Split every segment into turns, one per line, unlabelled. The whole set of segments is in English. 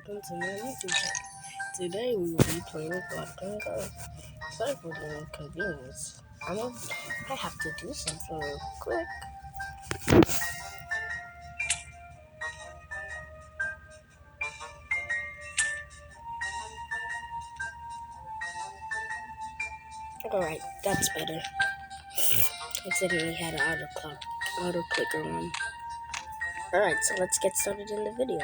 welcome to my YouTube channel. Today we will be playing ingore. Sorry for the inconvenience. I have to do something real quick. Alright, that's better. Accidentally had an auto clicker on. Alright, so let's get started in the video.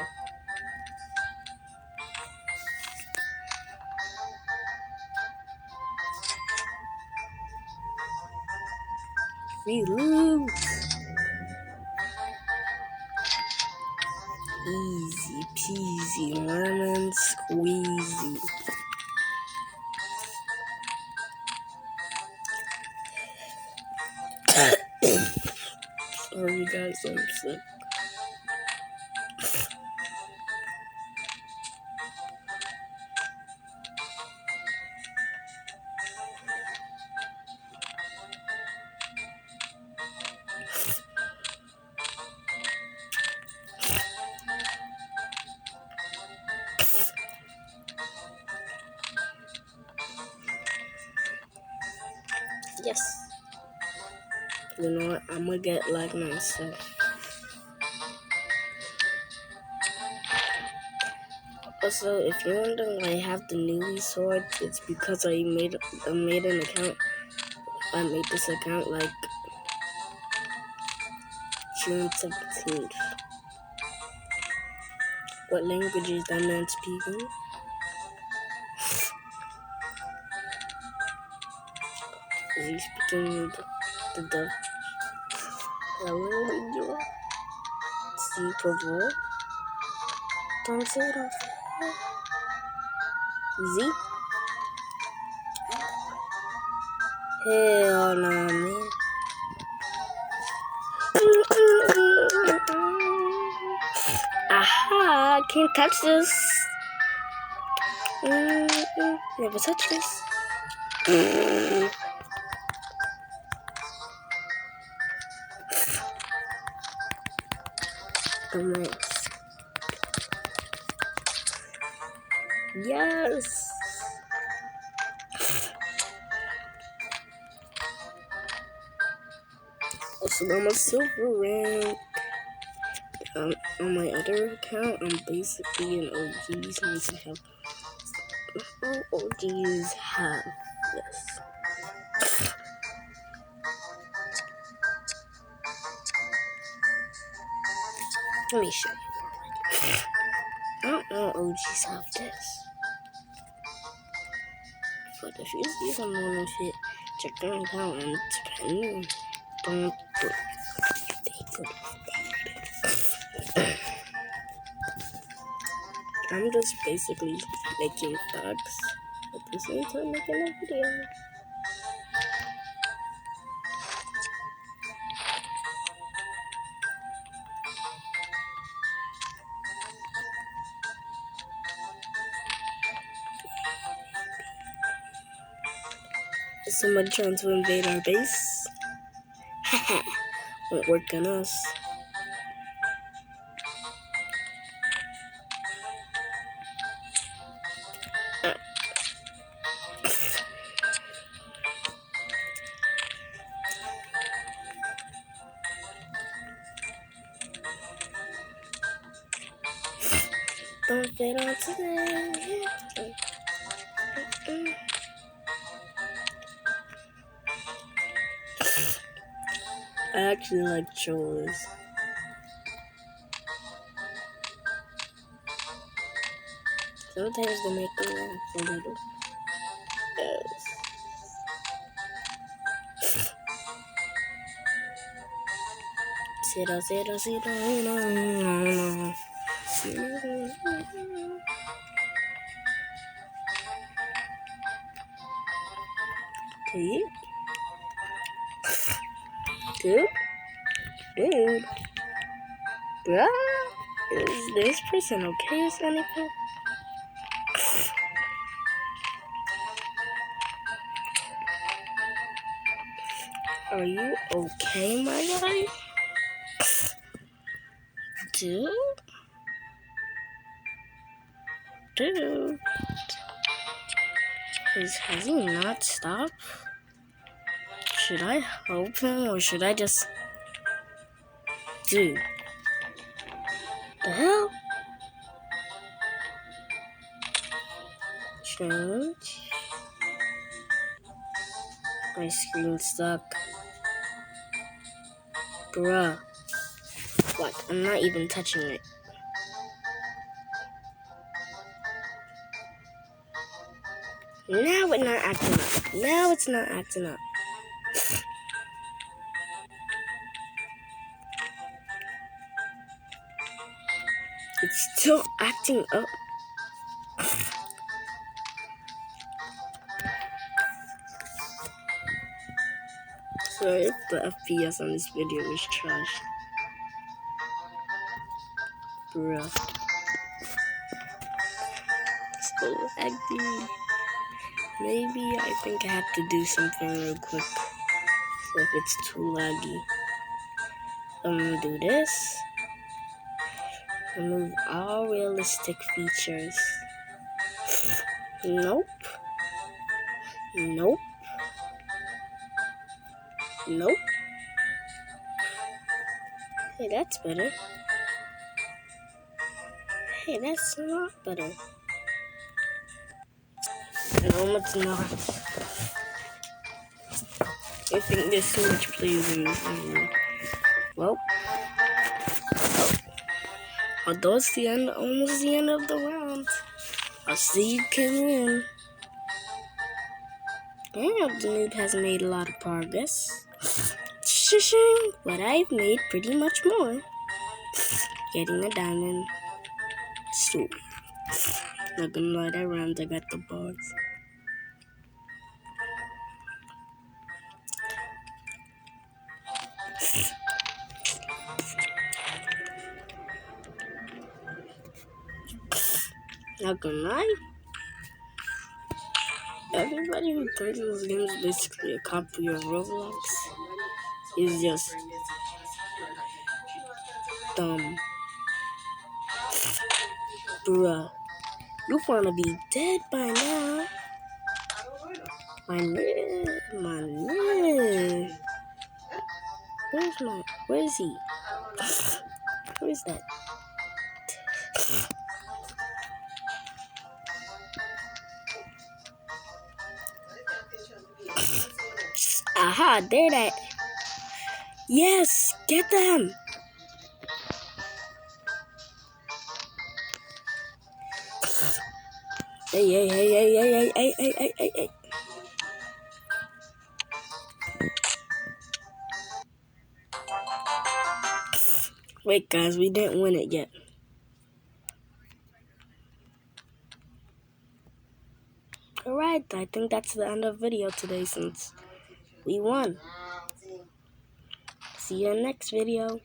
Reload. Easy peasy lemon squeezy. Sorry guys, I'm sick. Yes. You know what? I'm gonna get like myself. Also, if you're wondering why I have the newbie sword, it's because I made an account. I made this account like June 17th. What language is that man speaking? Is he speaking the Dutch? Hello, si por don't say it off. Z? Hell nah, man. Aha, can't touch this. Never touch this. Nice. Yes. Also, I'm a silver rank. On my other account, I'm basically an OG, since I have all OGs have this. Let me show you. I don't know OGs have this. But if you see someone with it, check their account and don't put I'm just basically making facts at the same time making a video. Is someone trying to invade our base? Haha, won't work on us. Don't fit on today. I actually like chores. Sometimes they make me laugh a little. Yes. No. Okay. Good. Dude. Bruh. Is this person okay or anything? Are you okay, my guy? Dude? Dude. Has he not stopped? Should I help him or should I just... Dude. The hell? Change. My screen stuck. Bruh. What? I'm not even touching it. Now it's not acting up. Now it's not acting up. It's still acting up. Sorry if the FPS on this video is trash. Bruh. So laggy. Maybe I think I have to do something real quick. So if it's too laggy. I'm gonna do this. Remove all realistic features. Nope. Nope. Nope. Hey, that's better. Hey, that's not better. No, it's not. I think there's so much plays in this video. Well, although it's the end, almost the end of the round, I'll see you can win. Damn, the noob has made a lot of progress. Shishing, but I've made pretty much more. Getting a diamond. Sweet. Not gonna lie, that round I got the bugs. Not gonna lie, everybody who thinks this game is basically a copy of Roblox is just dumb. Bruh, you wanna be dead by now. My nigga. Where is he? Who is that? Aha, there that. Yes, get them. Hey. Wait, guys, we didn't win it yet. Alright, I think that's the end of the video today since we won. See you in the next video.